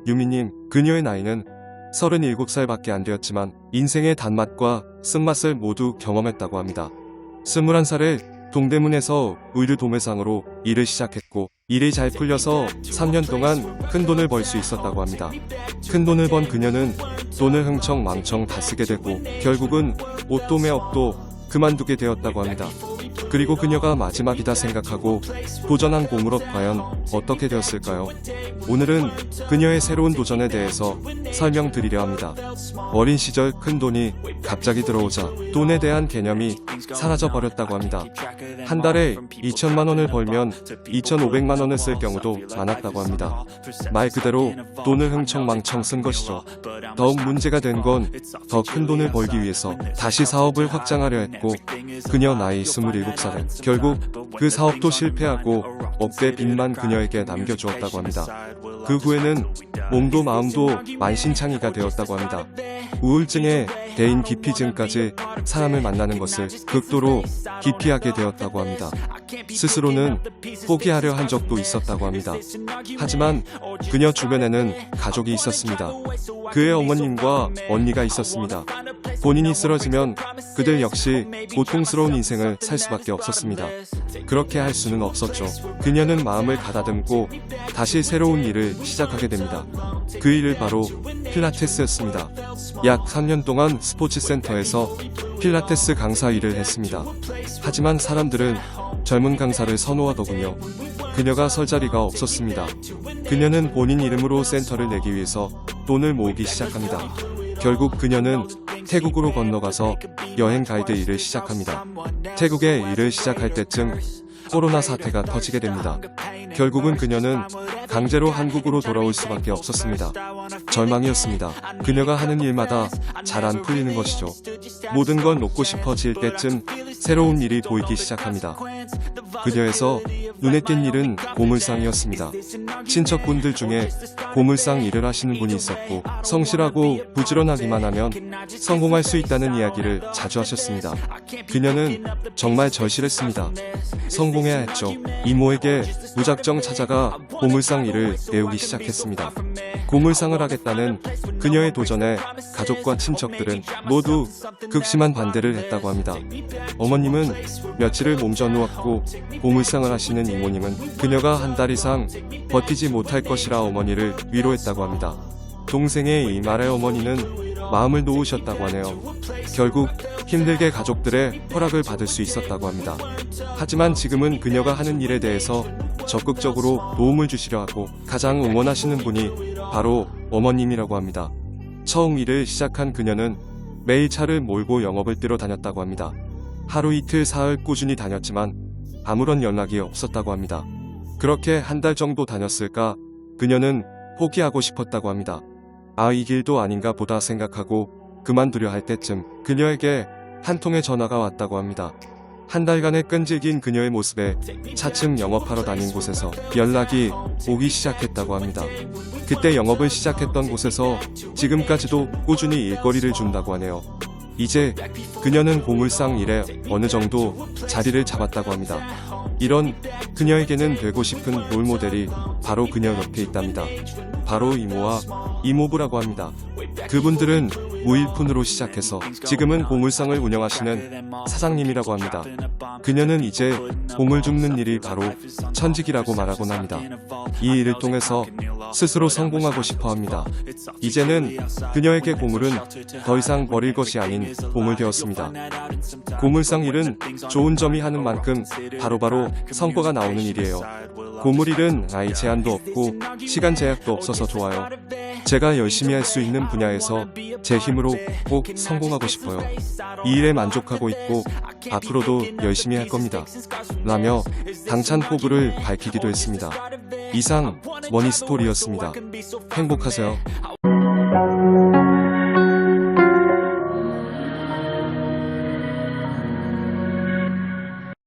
유미님, 그녀의 나이는 37살밖에 안 되었지만 인생의 단맛과 쓴맛을 모두 경험했다고 합니다. 21살에 동대문에서 의류 도매상으로 일을 시작했고 일이 잘 풀려서 3년 동안 큰 돈을 벌 수 있었다고 합니다. 큰 돈을 번 그녀는 돈을 흥청망청 다 쓰게 되고 결국은 옷도매업도 그만두게 되었다고 합니다. 그리고 그녀가 마지막이다 생각하고 도전한 공물업 과연 어떻게 되었을까요? 오늘은 그녀의 새로운 도전에 대해서 설명드리려 합니다. 어린 시절 큰 돈이 갑자기 들어오자 돈에 대한 개념이 사라져 버렸다고 합니다. 한 달에 2천만 원을 벌면 2,500만 원을 쓸 경우도 많았다고 합니다. 말 그대로 돈을 흥청망청 쓴 것이죠. 더욱 문제가 된 건 더 큰 돈을 벌기 위해서 다시 사업을 확장하려 했고 그녀 나이 27살에 결국 그 사업도 실패하고 억대 빚만 그녀에게 남겨주었다고 합니다. 그 후에는 몸도 마음도 만신창이가 되었다고 합니다. 우울증에 대인 기피증까지 사람을 만나는 것을 극도로 기피하게 되었다고 합니다. 스스로는 포기하려 한 적도 있었다고 합니다. 하지만 그녀 주변에는 가족이 있었습니다. 그의 어머님과 언니가 있었습니다. 본인이 쓰러지면 그들 역시 고통스러운 인생을 살 수밖에 없었습니다. 그렇게 할 수는 없었죠. 그녀는 마음을 가다듬고 다시 새로운 일을 시작하게 됩니다. 그 일을 바로 필라테스였습니다. 약 3년 동안 스포츠센터에서 필라테스 강사 일을 했습니다. 하지만 사람들은 젊은 강사를 선호하더군요. 그녀가 설 자리가 없었습니다. 그녀는 본인 이름으로 센터를 내기 위해서 돈을 모으기 시작합니다. 결국 그녀는 태국으로 건너가서 여행 가이드 일을 시작합니다. 태국에 일을 시작할 때쯤 코로나 사태가 터지게 됩니다. 결국은 그녀는 강제로 한국으로 돌아올 수밖에 없었습니다. 절망이었습니다. 그녀가 하는 일마다 잘 안 풀리는 것이죠. 모든 건 놓고 싶어질 때쯤 새로운 일이 보이기 시작합니다. 그녀에서 눈에 띈 일은 고물상이었습니다. 친척분들 중에 고물상 일을 하시는 분이 있었고 성실하고 부지런하기만 하면 성공할 수 있다는 이야기를 자주 하셨습니다. 그녀는 정말 절실했습니다. 성공해야 했죠. 이모에게 무작정 찾아가 고물상 일을 배우기 시작했습니다. 고물상을 하겠다는 그녀의 도전에 가족과 친척들은 모두 극심한 반대를 했다고 합니다. 어머님은 며칠을 몸져 누웠고 고물상을 하시는 이모님은 그녀가 한 달 이상 버티지 못할 것이라 어머니를 위로했다고 합니다. 동생의 이 말에 어머니는 마음을 놓으셨다고 하네요. 결국 힘들게 가족들의 허락을 받을 수 있었다고 합니다. 하지만 지금은 그녀가 하는 일에 대해서 적극적으로 도움을 주시려 하고 가장 응원하시는 분이 바로 어머님이라고 합니다. 처음 일을 시작한 그녀는 매일 차를 몰고 영업을 뛰러 다녔다고 합니다. 하루 이틀 사흘 꾸준히 다녔지만 아무런 연락이 없었다고 합니다. 그렇게 한 달 정도 다녔을까 그녀는 포기하고 싶었다고 합니다. 아, 이 길도 아닌가 보다 생각하고 그만두려 할 때쯤 그녀에게 한 통의 전화가 왔다고 합니다. 한 달간의 끈질긴 그녀의 모습에 차츰 영업하러 다닌 곳에서 연락이 오기 시작했다고 합니다. 그때 영업을 시작했던 곳에서 지금까지도 꾸준히 일거리를 준다고 하네요. 이제 그녀는 고물상 일에 어느 정도 자리를 잡았다고 합니다. 이런 그녀에게는 되고 싶은 롤모델이 바로 그녀 옆에 있답니다. 바로 이모와 이모부라고 합니다. 그분들은 무일푼으로 시작해서 지금은 고물상을 운영하시는 사장님이라고 합니다. 그녀는 이제 고물 줍는 일이 바로 천직이라고 말하곤 합니다. 이 일을 통해서 스스로 성공하고 싶어 합니다. 이제는 그녀에게 고물은 더 이상 버릴 것이 아닌 보물 되었습니다. 고물상 일은 좋은 점이 하는 만큼 바로바로 성과가 나오는 일이에요. 고물 일은 나이 제한도 없고 시간 제약도 없어서 좋아요. 제가 열심히 할 수 있는 분야에서 제 힘으로 꼭 성공하고 싶어요. 이 일에 만족하고 있고 앞으로도 열심히 할 겁니다. 라며 당찬 포부를 밝히기도 했습니다. 이상 머니스토리였습니다. 행복하세요.